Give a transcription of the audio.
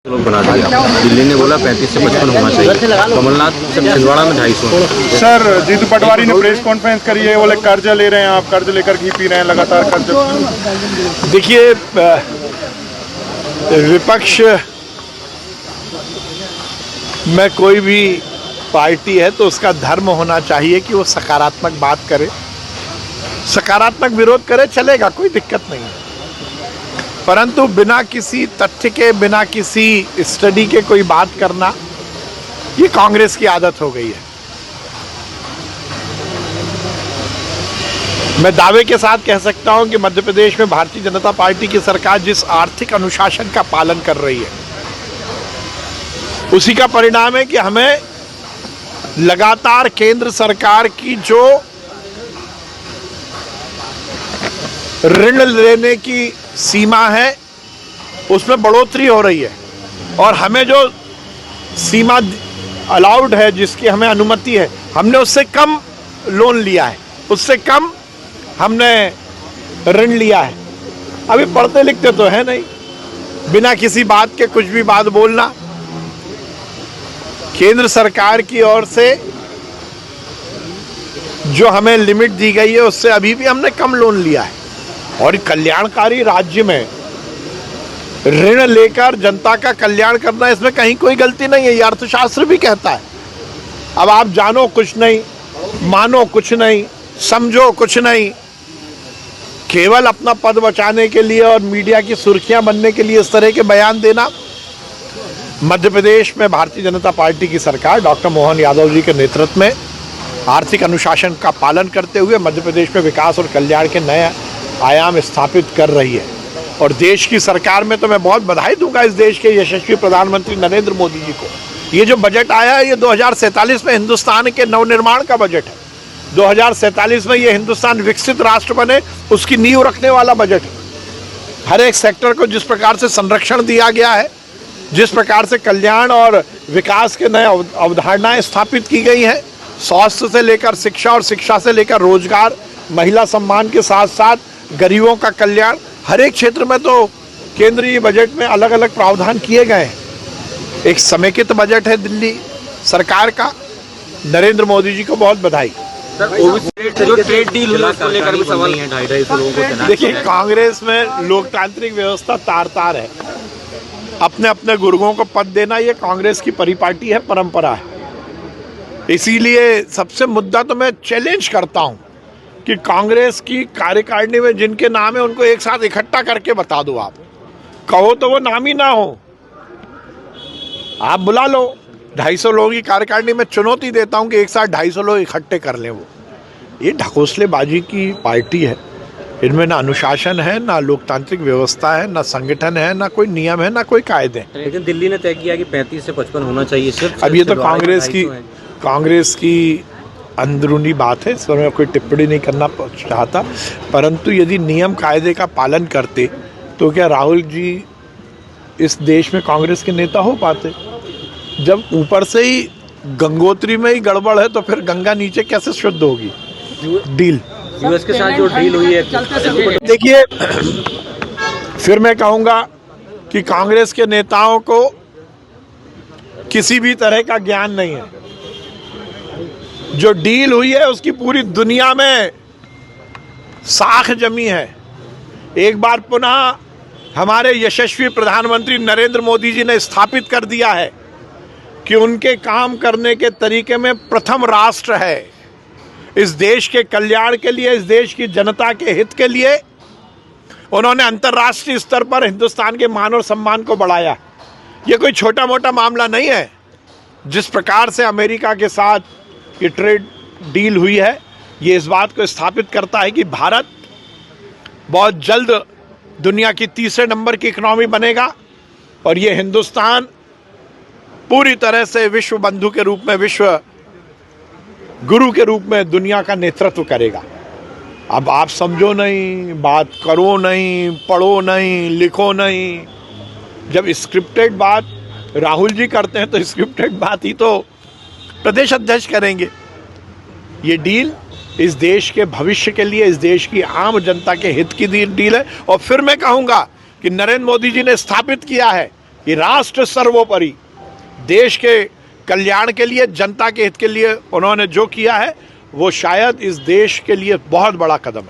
लोग बना दिया। दिल्ली ने बोला 35 से 55 होना चाहिए, कमलनाथ छिंदवाड़ा में 250। सर जीतू पटवारी ने प्रेस कॉन्फ्रेंस करी है, बोले कर्ज ले रहे हैं आप, कर्ज लेकर घी पी रहे हैं, लगातार कर्ज। देखिए, विपक्ष में कोई भी पार्टी है तो उसका धर्म होना चाहिए कि वो सकारात्मक बात करे, सकारात्मक विरोध करे, चलेगा, कोई दिक्कत नहीं है। परंतु बिना किसी तथ्य के, बिना किसी स्टडी के कोई बात करना, ये कांग्रेस की आदत हो गई है। मैं दावे के साथ कह सकता हूं कि मध्य प्रदेश में भारतीय जनता पार्टी की सरकार जिस आर्थिक अनुशासन का पालन कर रही है, उसी का परिणाम है कि हमें लगातार केंद्र सरकार की जो ऋण लेने की सीमा है उसमें बढ़ोतरी हो रही है, और हमें जो सीमा अलाउड है, जिसकी हमें अनुमति है, हमने उससे कम लोन लिया है, उससे कम हमने ऋण लिया है। अभी पढ़ते लिखते तो है नहीं, बिना किसी बात के कुछ भी बात बोलना। केंद्र सरकार की ओर से जो हमें लिमिट दी गई है उससे अभी भी हमने कम लोन लिया है, और कल्याणकारी राज्य में ऋण लेकर जनता का कल्याण करना, इसमें कहीं कोई गलती नहीं है, ये अर्थशास्त्र भी कहता है। अब आप जानो कुछ नहीं, मानो कुछ नहीं, समझो कुछ नहीं, केवल अपना पद बचाने के लिए और मीडिया की सुर्खियां बनने के लिए इस तरह के बयान देना। मध्य प्रदेश में भारतीय जनता पार्टी की सरकार डॉक्टर मोहन यादव जी के नेतृत्व में आर्थिक अनुशासन का पालन करते हुए मध्य प्रदेश में विकास और कल्याण के नए आयाम स्थापित कर रही है। और देश की सरकार में तो मैं बहुत बधाई दूंगा इस देश के यशस्वी प्रधानमंत्री नरेंद्र मोदी जी को। ये जो बजट आया है, ये 2047 में हिंदुस्तान के नवनिर्माण का बजट है। 2047 में ये हिंदुस्तान विकसित राष्ट्र बने, उसकी नींव रखने वाला बजट है। हर एक सेक्टर को जिस प्रकार से संरक्षण दिया गया है, जिस प्रकार से कल्याण और विकास के नए अवधारणाएं स्थापित की गई हैं, स्वास्थ्य से लेकर शिक्षा और शिक्षा से लेकर रोजगार, महिला सम्मान के साथ साथ गरीबों का कल्याण, हर एक क्षेत्र में तो केंद्रीय बजट में अलग अलग प्रावधान किए गए हैं। एक समेकित बजट है दिल्ली सरकार का। नरेंद्र मोदी जी को बहुत बधाई। जो ट्रेड डील हुई उसको लेकर भी सवाल है, 250 लोगों को। देखिए, कांग्रेस में लोकतांत्रिक व्यवस्था तार तार है। अपने अपने गुर्गों को पद देना, ये कांग्रेस की परिपाटी है, परंपरा है। इसीलिए सबसे मुद्दा तो मैं चैलेंज करता हूं कि कांग्रेस की कार्यकारिणी में जिनके नाम है उनको एक साथ इकट्ठा करके बता दो। आप कहो तो वो नाम ही ना हो, आप बुला लो। 250 लोगों की कार्यकारिणी में चुनौती देता हूं कि एक साथ 250 लोग इकट्ठे कर लें। वो ये ढकोसलेबाजी की पार्टी है। इनमें ना अनुशासन है, ना लोकतांत्रिक व्यवस्था है, ना संगठन है, ना कोई नियम है, ना कोई कायदे। लेकिन दिल्ली ने तय किया कि 35 से 55 होना चाहिए सिर्फ। अब ये तो कांग्रेस की अंदरूनी बात है, इस पर मैं कोई टिप्पणी नहीं करना चाहता। परंतु यदि नियम कायदे का पालन करते तो क्या राहुल जी इस देश में कांग्रेस के नेता हो पाते? जब ऊपर से ही गंगोत्री में ही गड़बड़ है तो फिर गंगा नीचे कैसे शुद्ध होगी? डील यूएस के साथ जो डील हुई है, देखिए, फिर मैं कहूंगा कि कांग्रेस के नेताओं को किसी भी तरह का ज्ञान नहीं है। जो डील हुई है उसकी पूरी दुनिया में साख जमी है। एक बार पुनः हमारे यशस्वी प्रधानमंत्री नरेंद्र मोदी जी ने स्थापित कर दिया है कि उनके काम करने के तरीके में प्रथम राष्ट्र है। इस देश के कल्याण के लिए, इस देश की जनता के हित के लिए उन्होंने अंतर्राष्ट्रीय स्तर पर हिंदुस्तान के मान और सम्मान को बढ़ाया। ये कोई छोटा मोटा मामला नहीं है। जिस प्रकार से अमेरिका के साथ ये ट्रेड डील हुई है, ये इस बात को स्थापित करता है कि भारत बहुत जल्द दुनिया की तीसरे नंबर की इकोनॉमी बनेगा, और ये हिंदुस्तान पूरी तरह से विश्व बंधु के रूप में, विश्व गुरु के रूप में दुनिया का नेतृत्व करेगा। अब आप समझो नहीं, बात करो नहीं, पढ़ो नहीं, लिखो नहीं। जब स्क्रिप्टेड बात राहुल जी करते हैं तो स्क्रिप्टेड बात ही तो प्रदेश अध्यक्ष करेंगे। ये डील इस देश के भविष्य के लिए, इस देश की आम जनता के हित की डील है। और फिर मैं कहूंगा कि नरेंद्र मोदी जी ने स्थापित किया है कि राष्ट्र सर्वोपरि, देश के कल्याण के लिए, जनता के हित के लिए उन्होंने जो किया है वो शायद इस देश के लिए बहुत बड़ा कदम है।